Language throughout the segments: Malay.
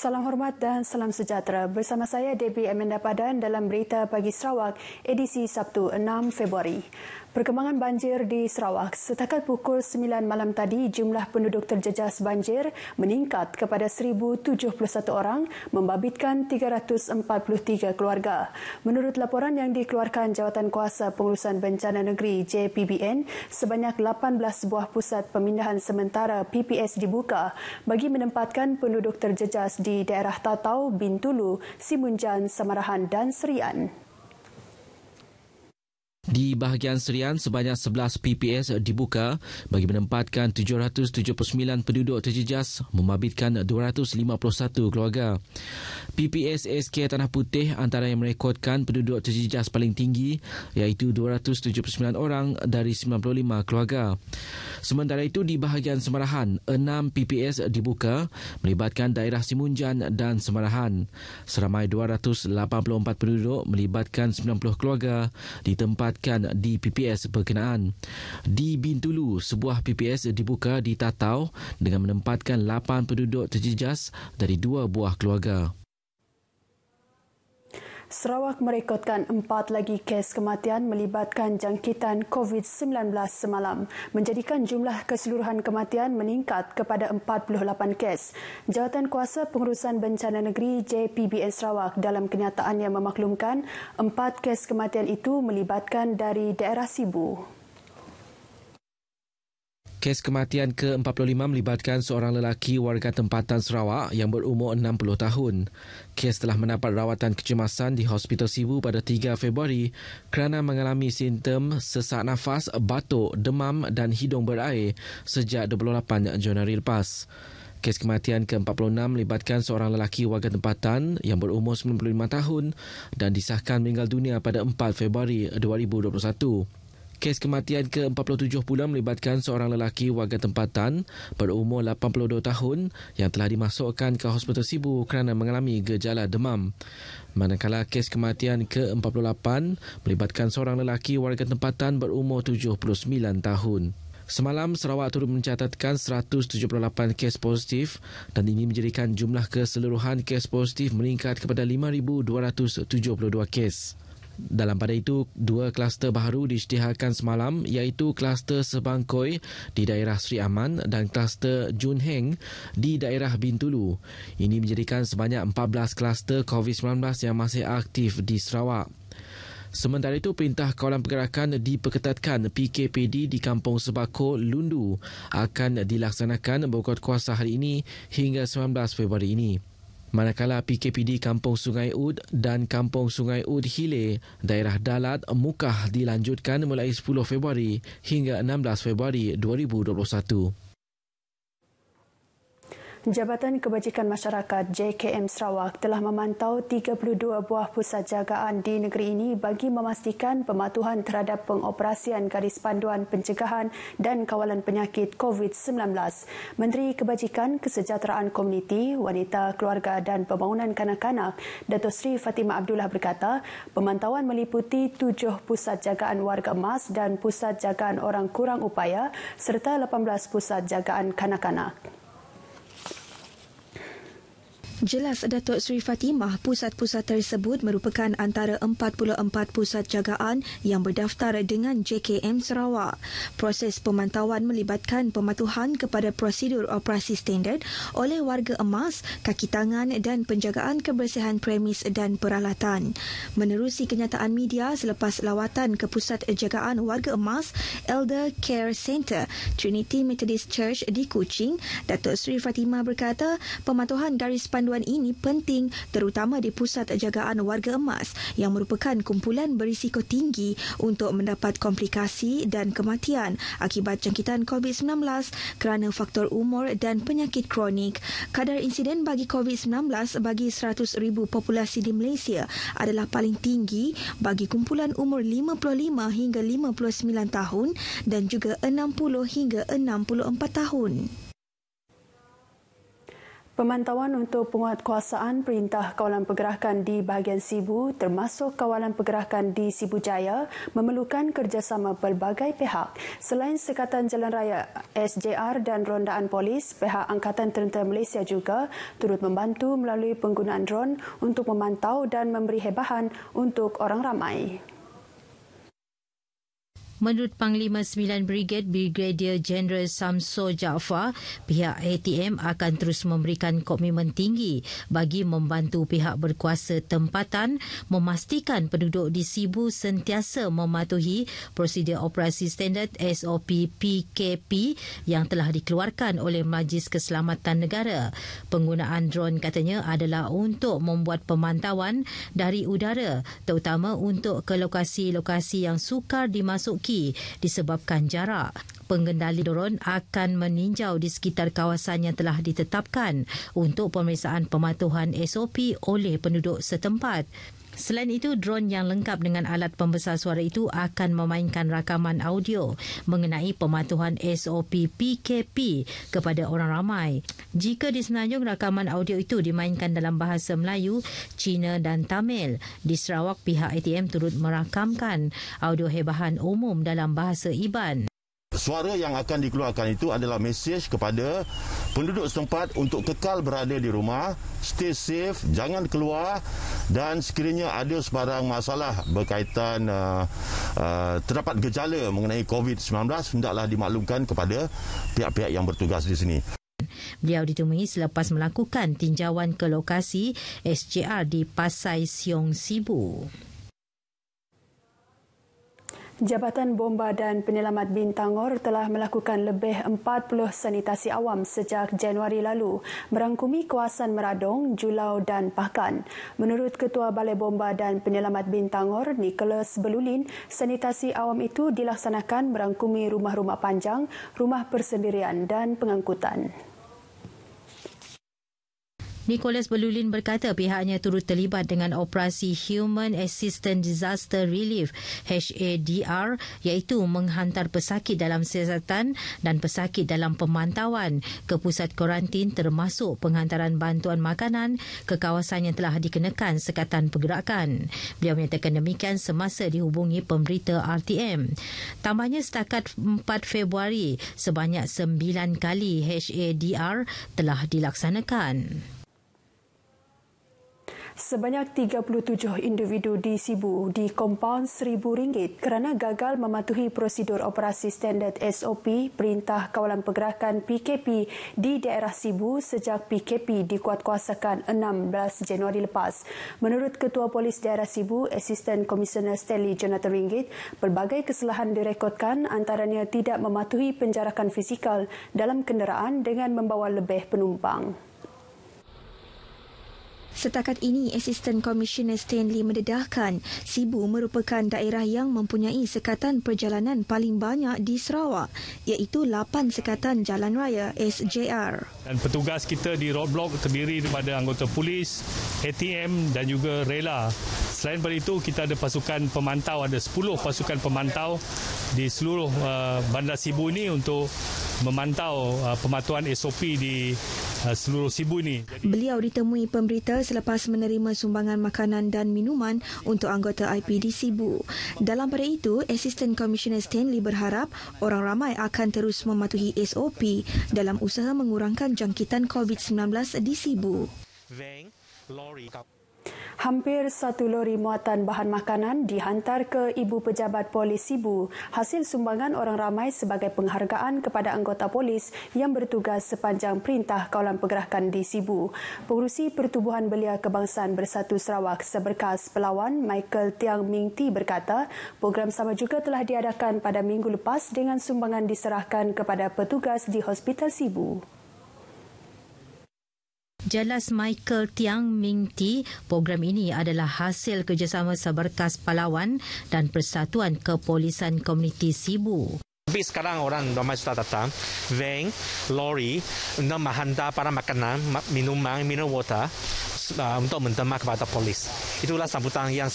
Salam hormat dan salam sejahtera. Bersama saya Debbie Amanda Padan dalam Berita Pagi Sarawak, edisi Sabtu 6 Februari. Perkembangan banjir di Sarawak. Setakat pukul 9 malam tadi, jumlah penduduk terjejas banjir meningkat kepada 1,071 orang, membabitkan 343 keluarga. Menurut laporan yang dikeluarkan Jawatankuasa Pengurusan Bencana Negeri JPBN, sebanyak 18 buah pusat pemindahan sementara PPS dibuka bagi menempatkan penduduk terjejas di daerah Tatau, Bintulu, Simunjan, Samarahan dan Serian. Di bahagian Serian, sebanyak 11 PPS dibuka bagi menempatkan 779 penduduk terjejas, membabitkan 251 keluarga. PPS SK Tanah Putih antara yang merekodkan penduduk terjejas paling tinggi, iaitu 279 orang dari 95 keluarga. Sementara itu, di bahagian Samarahan, 6 PPS dibuka melibatkan daerah Simunjan dan Samarahan. Seramai 284 penduduk melibatkan 90 keluarga ditempatkan di PPS berkenaan. Di Bintulu, sebuah PPS dibuka di Tatau dengan menempatkan 8 penduduk terjejas dari 2 buah keluarga. Sarawak merekodkan 4 lagi kes kematian melibatkan jangkitan COVID-19 semalam, menjadikan jumlah keseluruhan kematian meningkat kepada 48 kes. Jawatankuasa Pengurusan Bencana Negeri JPBN Sarawak dalam kenyataannya memaklumkan 4 kes kematian itu melibatkan dari daerah Sibu. Kes kematian ke-45 melibatkan seorang lelaki warga tempatan Sarawak yang berumur 60 tahun. Kes telah mendapat rawatan kecemasan di Hospital Sibu pada 3 Februari kerana mengalami simptom sesak nafas, batuk, demam dan hidung berair sejak 28 Januari lepas. Kes kematian ke-46 melibatkan seorang lelaki warga tempatan yang berumur 95 tahun dan disahkan meninggal dunia pada 4 Februari 2021. Kes kematian ke-47 pula melibatkan seorang lelaki warga tempatan berumur 82 tahun yang telah dimasukkan ke Hospital Sibu kerana mengalami gejala demam. Manakala kes kematian ke-48 melibatkan seorang lelaki warga tempatan berumur 79 tahun. Semalam, Sarawak turut mencatatkan 178 kes positif dan ini menjadikan jumlah keseluruhan kes positif meningkat kepada 5,272 kes. Dalam pada itu, 2 kluster baru diisytiharkan semalam iaitu kluster Sebangkoi di daerah Sri Aman dan kluster Jun Heng di daerah Bintulu. Ini menjadikan sebanyak 14 kluster COVID-19 yang masih aktif di Sarawak. Sementara itu, Perintah Kawalan Pergerakan diperketatkan PKPD di Kampung Sebako, Lundu akan dilaksanakan berkuat kuasa hari ini hingga 19 Februari ini. Manakala PKPD Kampung Sungai Ud dan Kampung Sungai Ud Hile, daerah Dalat, Mukah dilanjutkan mulai 10 Februari hingga 16 Februari 2021. Jabatan Kebajikan Masyarakat JKM Sarawak telah memantau 32 buah pusat jagaan di negeri ini bagi memastikan pematuhan terhadap pengoperasian garis panduan pencegahan dan kawalan penyakit COVID-19. Menteri Kebajikan, Kesejahteraan Komuniti, Wanita, Keluarga dan Pembangunan Kanak-kanak, Dato' Sri Fatimah Abdullah berkata, pemantauan meliputi 7 pusat jagaan warga emas dan pusat jagaan orang kurang upaya serta 18 pusat jagaan kanak-kanak. Jelas Datuk Seri Fatimah, pusat-pusat tersebut merupakan antara 44 pusat jagaan yang berdaftar dengan JKM Sarawak. Proses pemantauan melibatkan pematuhan kepada prosedur operasi standard oleh warga emas, kaki tangan dan penjagaan kebersihan premis dan peralatan. Menerusi kenyataan media selepas lawatan ke pusat jagaan warga emas Elder Care Centre Trinity Methodist Church di Kuching, Datuk Seri Fatimah berkata pematuhan garis panduan ini penting terutama di pusat jagaan warga emas yang merupakan kumpulan berisiko tinggi untuk mendapat komplikasi dan kematian akibat jangkitan COVID-19 kerana faktor umur dan penyakit kronik. Kadar insiden bagi COVID-19 bagi 100,000 populasi di Malaysia adalah paling tinggi bagi kumpulan umur 55 hingga 59 tahun dan juga 60 hingga 64 tahun. Pemantauan untuk penguatkuasaan Perintah Kawalan Pergerakan di bahagian Sibu termasuk Kawalan Pergerakan di Sibu Jaya memerlukan kerjasama pelbagai pihak. Selain Sekatan Jalan Raya SJR dan rondaan polis, pihak Angkatan Tentera Malaysia juga turut membantu melalui penggunaan drone untuk memantau dan memberi hebahan untuk orang ramai. Menurut Panglima 9 Brigade Brigadier Jeneral Samsul Jaafar, pihak ATM akan terus memberikan komitmen tinggi bagi membantu pihak berkuasa tempatan memastikan penduduk di Sibu sentiasa mematuhi prosedur operasi standard SOP PKP yang telah dikeluarkan oleh Majlis Keselamatan Negara. Penggunaan drone katanya adalah untuk membuat pemantauan dari udara, terutama untuk ke lokasi-lokasi yang sukar dimasuki disebabkan jarak. Pengendali drone akan meninjau di sekitar kawasan yang telah ditetapkan untuk pemeriksaan pematuhan SOP oleh penduduk setempat. Selain itu, drone yang lengkap dengan alat pembesar suara itu akan memainkan rakaman audio mengenai pematuhan SOP PKP kepada orang ramai. Jika di Semenanjung, rakaman audio itu dimainkan dalam bahasa Melayu, Cina dan Tamil. Di Sarawak, pihak ATM turut merakamkan audio hebahan umum dalam bahasa Iban. Suara yang akan dikeluarkan itu adalah mesej kepada penduduk setempat untuk kekal berada di rumah, stay safe, jangan keluar, dan sekiranya ada sebarang masalah berkaitan terdapat gejala mengenai COVID-19, hendaklah dimaklumkan kepada pihak-pihak yang bertugas di sini. Beliau ditemui selepas melakukan tinjauan ke lokasi SJR di Pasai Siong, Sibu. Jabatan Bomba dan Penyelamat Bintangor telah melakukan lebih 40 sanitasi awam sejak Januari lalu, merangkumi kawasan Meradong, Julau dan Pakan. Menurut Ketua Balai Bomba dan Penyelamat Bintangor, Nicholas Belulin, sanitasi awam itu dilaksanakan merangkumi rumah-rumah panjang, rumah persendirian dan pengangkutan. Nicholas Belulin berkata pihaknya turut terlibat dengan operasi Human Assistant Disaster Relief HADR, iaitu menghantar pesakit dalam siasatan dan pesakit dalam pemantauan ke pusat kuarantin, termasuk penghantaran bantuan makanan ke kawasan yang telah dikenakan sekatan pergerakan. Beliau menyatakan demikian semasa dihubungi pemberita RTM. Tambahnya, setakat 4 Februari, sebanyak 9 kali HADR telah dilaksanakan. Sebanyak 37 individu di Sibu dikompaun RM1,000 kerana gagal mematuhi prosedur operasi standard SOP Perintah Kawalan Pergerakan PKP di daerah Sibu sejak PKP dikuatkuasakan 16 Januari lepas. Menurut Ketua Polis Daerah Sibu, Asisten Komisioner Stanley Jonathan Ringgit, pelbagai kesalahan direkodkan, antaranya tidak mematuhi penjarakan fizikal dalam kenderaan dengan membawa lebih penumpang. Setakat ini, Asisten Komisioner Stanley mendedahkan Sibu merupakan daerah yang mempunyai sekatan perjalanan paling banyak di Sarawak, iaitu 8 sekatan jalan raya SJR. Dan petugas kita di roadblock terdiri daripada anggota polis, ATM dan juga rela. Selain daripada itu, kita ada pasukan pemantau, ada 10 pasukan pemantau di seluruh bandar Sibu ini untuk memantau pematuhan SOP di seluruh Sibu ini. Beliau ditemui pemberita selepas menerima sumbangan makanan dan minuman untuk anggota IPD Sibu. Dalam pada itu, Asisten Komisioner Stanley berharap orang ramai akan terus mematuhi SOP dalam usaha mengurangkan jangkitan COVID-19 di Sibu. Hampir 1 lori muatan bahan makanan dihantar ke Ibu Pejabat Polis Sibu hasil sumbangan orang ramai sebagai penghargaan kepada anggota polis yang bertugas sepanjang Perintah Kawalan Pergerakan di Sibu. Pengurusi Pertubuhan Belia Kebangsaan Bersatu Sarawak Seberkas Pelawan Michael Tiang Ming Ti berkata, program sama juga telah diadakan pada minggu lepas dengan sumbangan diserahkan kepada petugas di Hospital Sibu. Jelas Michael Tiang Ming Ti, program ini adalah hasil kerjasama Seberkas Palawan dan Persatuan Kepolisan Komuniti Sibu. Tapi sekarang orang ramai sudah datang, van, lori untuk menghantar para makanan, minuman, mineral water untuk menterima kepada polis. Itulah sambutan yang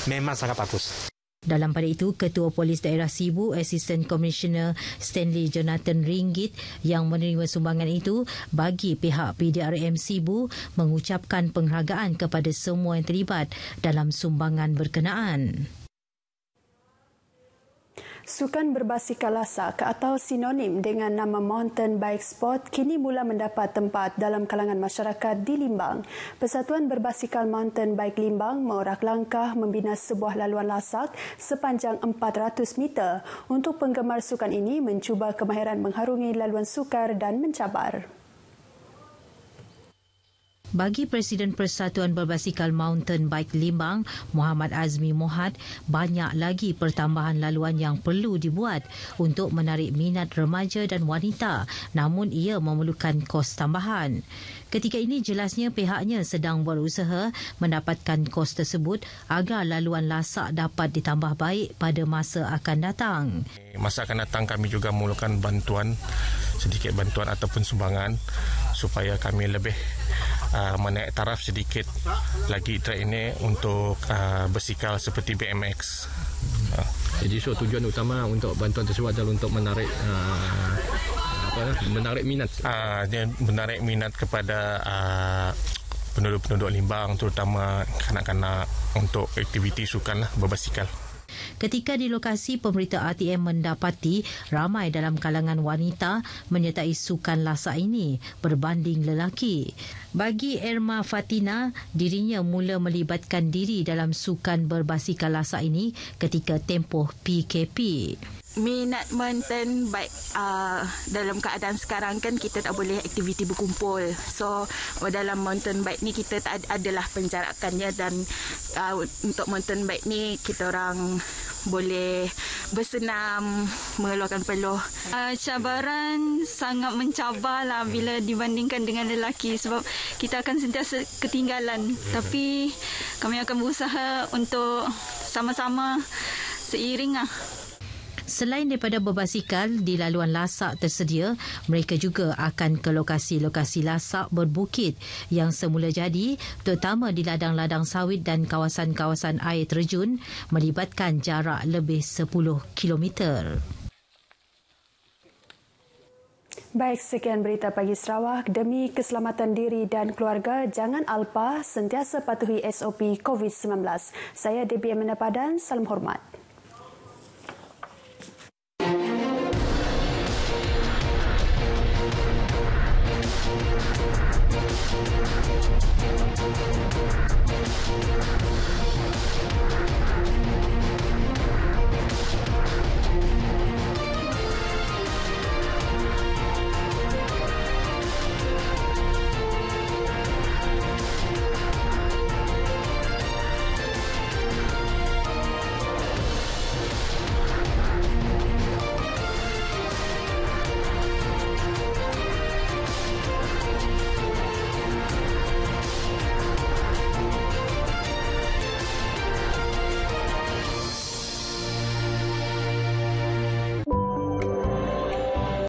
memang sangat bagus. Dalam pada itu, Ketua Polis Daerah Sibu, Assistant Commissioner Stanley Jonathan Ringgit yang menerima sumbangan itu bagi pihak PDRM Sibu mengucapkan penghargaan kepada semua yang terlibat dalam sumbangan berkenaan. Sukan berbasikal lasak atau sinonim dengan nama mountain bike sport kini mula mendapat tempat dalam kalangan masyarakat di Limbang. Persatuan Berbasikal Mountain Bike Limbang mengorak langkah membina sebuah laluan lasak sepanjang 400 meter untuk penggemar sukan ini mencuba kemahiran mengharungi laluan sukar dan mencabar. Bagi Presiden Persatuan Berbasikal Mountain Bike Limbang, Muhammad Azmi Mohad, banyak lagi pertambahan laluan yang perlu dibuat untuk menarik minat remaja dan wanita, namun ia memerlukan kos tambahan. Ketika ini jelasnya pihaknya sedang berusaha mendapatkan kos tersebut agar laluan lasak dapat ditambah baik pada masa akan datang. Masa akan datang kami juga memerlukan sedikit bantuan ataupun sumbangan supaya kami lebih menaik taraf sedikit lagi track ini untuk bersikal seperti BMX. Jadi tujuan utama untuk bantuan tersebut adalah untuk menarik minat. Dia menarik minat kepada penduduk-penduduk Limbang, terutama kanak-kanak untuk aktiviti sukan berbasikal. Ketika di lokasi, pemberita RTM mendapati ramai dalam kalangan wanita menyertai sukan lasak ini berbanding lelaki. Bagi Erma Fatina, dirinya mula melibatkan diri dalam sukan berbasikal lasak ini ketika tempoh PKP. Minat mountain bike dalam keadaan sekarang kan kita tak boleh aktiviti berkumpul. So dalam mountain bike ni kita tak adalah penjarakannya dan untuk mountain bike ni kita orang boleh bersenam, mengeluarkan peluh. Cabaran sangat mencabarlah bila dibandingkan dengan lelaki sebab kita akan sentiasa ketinggalan. Tapi kami akan berusaha untuk sama-sama seiring . Selain daripada berbasikal, di laluan lasak tersedia, mereka juga akan ke lokasi-lokasi lasak berbukit yang semula jadi, terutama di ladang-ladang sawit dan kawasan-kawasan air terjun, melibatkan jarak lebih 10 kilometer. Baik, sekian berita pagi Sarawak. Demi keselamatan diri dan keluarga, jangan alpa sentiasa patuhi SOP COVID-19. Saya Debbie Amanda Padan, salam hormat.